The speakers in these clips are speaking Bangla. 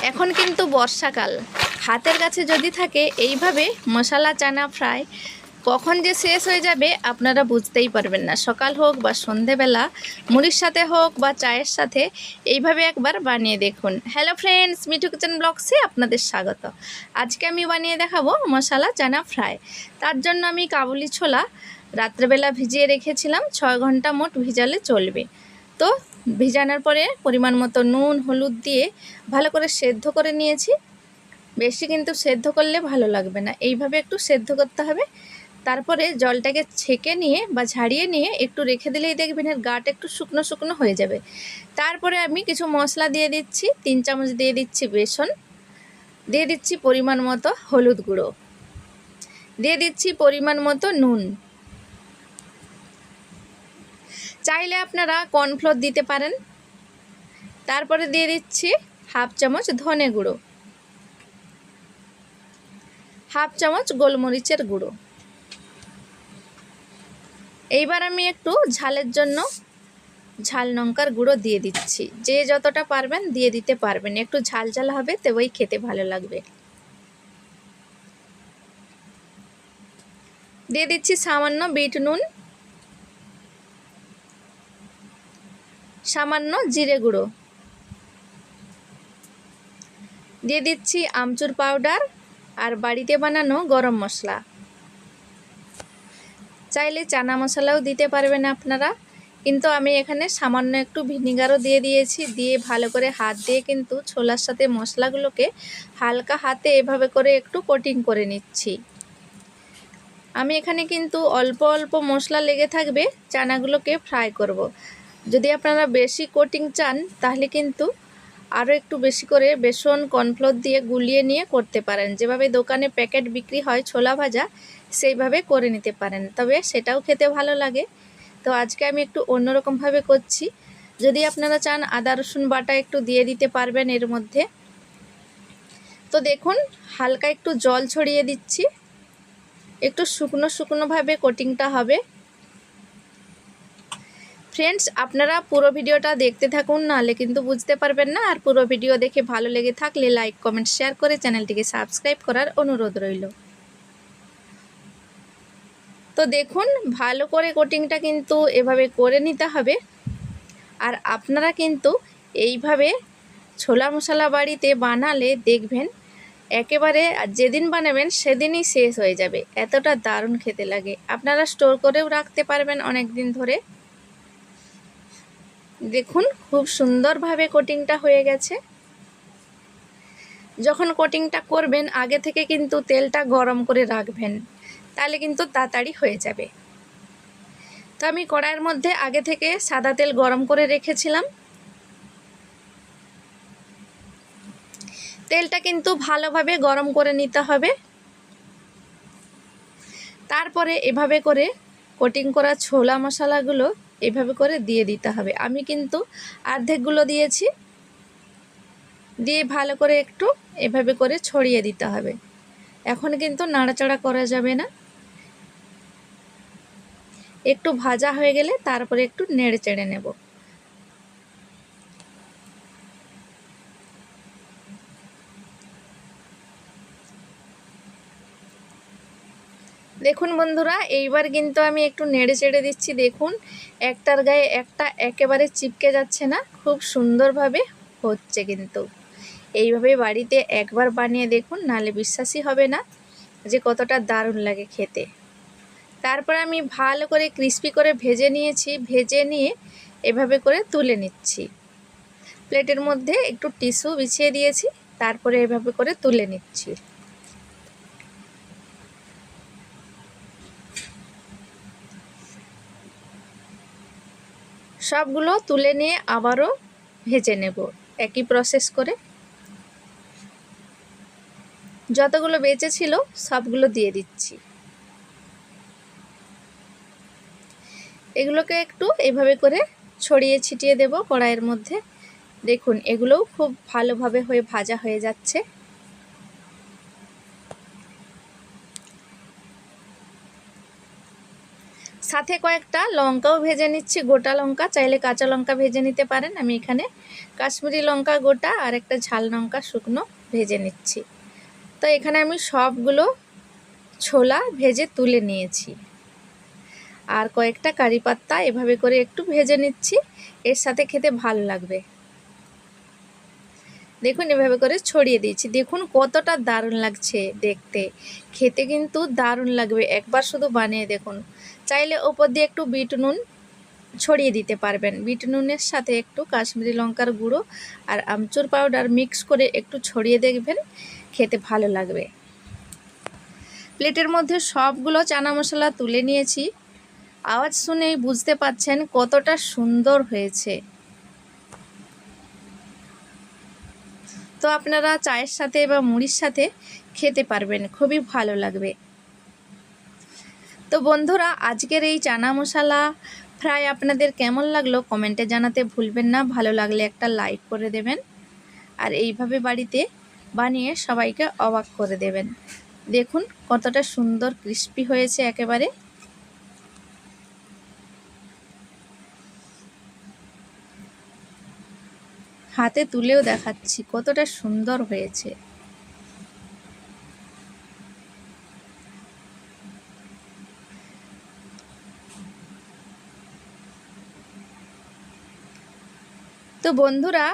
এখন কিন্তু বর্ষাকাল, হাতের কাছে যদি থাকে এইভাবে মশলা চানা ফ্রাই, কখন যে শেষ হয়ে যাবে আপনারা বুঝতেই পারবেন না। সকাল হোক বা সন্ধেবেলা, মুড়ির সাথে হোক বা চায়ের সাথে এইভাবে একবার বানিয়ে দেখুন। হ্যালো ফ্রেন্ডস, মিঠু কিচেন ব্লগসে আপনাদের স্বাগত। আজকে আমি বানিয়ে দেখাবো মশলা চানা ফ্রাই। তার জন্য আমি কাবুলি ছোলা রাত্রেবেলা ভিজিয়ে রেখেছিলাম, 6 ঘন্টা মোট ভিজালে চলবে। তো ভিজানোর পরে পরিমাণ মতো নুন হলুদ দিয়ে ভালো করে সেদ্ধ করে নিয়েছি। বেশি কিন্তু সেদ্ধ করলে ভালো লাগবে না, এইভাবে একটু সেদ্ধ করতে হবে। তারপরে জলটাকে ছেঁকে নিয়ে বা ঝাড়িয়ে নিয়ে একটু রেখে দিলেই দেখবেন এর গাটা একটু শুকনো শুকনো হয়ে যাবে। তারপরে আমি কিছু মশলা দিয়ে দিচ্ছি, 3 চামচ দিয়ে দিচ্ছি বেসন, দিয়ে দিচ্ছি পরিমাণ মতো হলুদ গুঁড়ো, দিয়ে দিচ্ছি পরিমাণ মতো নুন। চাইলে আপনারা কর্নফ্লোর দিতে পারেন। তারপরে দিয়ে দিচ্ছি হাফ চামচ ধনে গুঁড়ো, হাফ চামচ গোলমরিচের গুঁড়ো। এইবার আমি একটু ঝালের জন্য ঝাল লঙ্কার গুঁড়ো দিয়ে দিচ্ছি। যে যতটা পারবেন দিয়ে দিতে পারবেন, একটু ঝাল ঝাল হবে তবেই খেতে ভালো লাগবে। দিয়ে দিচ্ছি সামান্য বিট নুন, সামান্য জিরে গুঁড়ো, দিয়ে দিচ্ছি আমচুর পাউডার আর বাড়িতে বানানো গরম মশলা। চাইলে চানা মশলাও দিতে পারবেন আপনারা, কিন্তু আমি এখানে সামান্য একটু ভিনিগারও দিয়ে দিয়েছি। দিয়ে ভালো করে হাত দিয়ে কিন্তু ছোলার সাথে মশলাগুলোকে হালকা হাতে এভাবে করে একটু কোটিং করে নিচ্ছি। আমি এখানে কিন্তু অল্প অল্প মশলা লেগে থাকবে, চানাগুলোকে ফ্রাই করব। যদি আপনারা বেশি কোটিং চান তাহলে কিন্তু আরও একটু বেশি করে বেসন কর্নফ্লোর দিয়ে গুলিয়ে নিয়ে করতে পারেন। যেভাবে দোকানে প্যাকেট বিক্রি হয় ছোলা ভাজা, সেইভাবে করে নিতে পারেন, তবে সেটাও খেতে ভালো লাগে। তো আজকে আমি একটু অন্যরকমভাবে করছি। যদি আপনারা চান আদা রসুন বাটা একটু দিয়ে দিতে পারবেন এর মধ্যে। তো দেখুন হালকা একটু জল ছড়িয়ে দিচ্ছি, একটু শুকনো শুকনোভাবে কোটিংটা হবে। ফ্রেন্ডস, আপনারা পুরো ভিডিওটা দেখতে থাকুন, নাহলে কিন্তু বুঝতে পারবেন না। আর পুরো ভিডিও দেখে ভালো লেগে থাকলে লাইক কমেন্ট শেয়ার করে চ্যানেলটিকে সাবস্ক্রাইব করার অনুরোধ রইল। তো দেখুন ভালো করে কোটিংটা কিন্তু এভাবে করে নিতে হবে। আর আপনারা কিন্তু এইভাবে ছোলা মশলা বাড়িতে বানালে দেখবেন একেবারে যেদিন বানাবেন সেদিনই শেষ হয়ে যাবে, এতটা দারুণ খেতে লাগে। আপনারা স্টোর করেও রাখতে পারবেন অনেক দিন ধরে। দেখুন খুব সুন্দরভাবে কোটিংটা হয়ে গেছে। যখন কোটিংটা করবেন আগে থেকে কিন্তু তেলটা গরম করে রাখবেন, তাহলে কিন্তু তাড়াতাড়ি হয়ে যাবে। তো আমি কড়াইয়ের মধ্যে আগে থেকে সাদা তেল গরম করে রেখেছিলাম। তেলটা কিন্তু ভালোভাবে গরম করে নিতে হবে। তারপরে এভাবে করে কোটিং করা ছোলা মশলাগুলো এভাবে করে দিয়ে দিতে হবে। আমি কিন্তু অর্ধেকগুলো দিয়েছি, দিয়ে ভালো করে একটু এভাবে করে ছড়িয়ে দিতে হবে। এখন কিন্তু নাড়াচাড়া করা যাবে না, একটু ভাজা হয়ে গেলে তারপরে একটু নেড়ে চেড়ে নেব। দেখুন বন্ধুরা, এইবার কিন্তু আমি একটু নেড়ে চেড়ে দিচ্ছি। দেখুন একটার গায়ে একটা একেবারে চিপকে যাচ্ছে না, খুব সুন্দরভাবে হচ্ছে। কিন্তু এইভাবে বাড়িতে একবার বানিয়ে দেখুন, নাহলে বিশ্বাসই হবে না যে কতটা দারুণ লাগে খেতে। তারপর আমি ভালো করে ক্রিস্পি করে ভেজে নিয়েছি। ভেজে নিয়ে এভাবে করে তুলে নিচ্ছি। প্লেটের মধ্যে একটু টিস্যু বিছিয়ে দিয়েছি, তারপরে এভাবে করে তুলে নিচ্ছি। সবগুলো তুলে নিয়ে আবারও ভেজে নেব একই প্রসেস করে। যতগুলো বেঁচে ছিল সবগুলো দিয়ে দিচ্ছি। এগুলোকে একটু এভাবে করে ছড়িয়ে ছিটিয়ে দেব কড়াইয়ের মধ্যে। দেখুন এগুলোও খুব ভালোভাবে হয়ে ভাজা হয়ে যাচ্ছে। সাথে কয়েকটা লঙ্কাও ভেজে নিচ্ছি, গোটা লঙ্কা, চাইলে কাঁচা লঙ্কা ভেজে নিতে পারেন। আমি এখানে কাশ্মীরি লঙ্কা গোটা আর একটা ঝাল লঙ্কা শুকনো ভেজে নিচ্ছি। তো এখানে আমি সবগুলো ছোলা ভেজে তুলে নিয়েছি। আর কয়েকটা কারি পাত্তা এভাবে করে একটু ভেজে নিচ্ছি, এর সাথে খেতে ভালো লাগবে। দেখুন এভাবে করে ছড়িয়ে দিয়েছি। দেখুন কতটা দারুণ লাগছে দেখতে, খেতে কিন্তু দারুণ লাগবে। একবার শুধু বানিয়ে দেখুন। চাইলে ওপর দিয়ে একটু বিট নুন ছড়িয়ে দিতে পারবেন। বিট নুনের সাথে একটু কাশ্মীরি লঙ্কার গুঁড়ো আর আমচুর পাউডার মিক্স করে একটু ছড়িয়ে দেখবেন, খেতে ভালো লাগবে। প্লেটের মধ্যে সবগুলো চানা মশলা তুলে নিয়েছি। আওয়াজ শুনেই বুঝতে পাচ্ছেন কতটা সুন্দর হয়েছে। তো আপনারা চায়ের সাথে বা মুড়ির সাথে খেতে পারবেন, খুবই ভালো লাগবে। তো বন্ধুরা, আজকের এই চানা মশলা ফ্রাই আপনাদের কেমন লাগলো কমেন্টে জানাতে ভুলবেন না। ভালো লাগলে একটা লাইক করে দেবেন আর এইভাবে বাড়িতে বানিয়ে সবাইকে অবাক করে দেবেন। দেখুন কতটা সুন্দর ক্রিস্পি হয়েছে একেবারে। হাতে তুলেও দেখাচ্ছি কতটা সুন্দর হয়েছে। তো বন্ধুরা,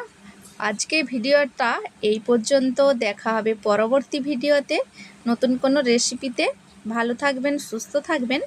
আজকে ভিডিওটা এই পর্যন্ত। দেখা হবে পরবর্তী ভিডিওতে নতুন কোনো রেসিপিতে। ভালো থাকবেন, সুস্থ থাকবেন।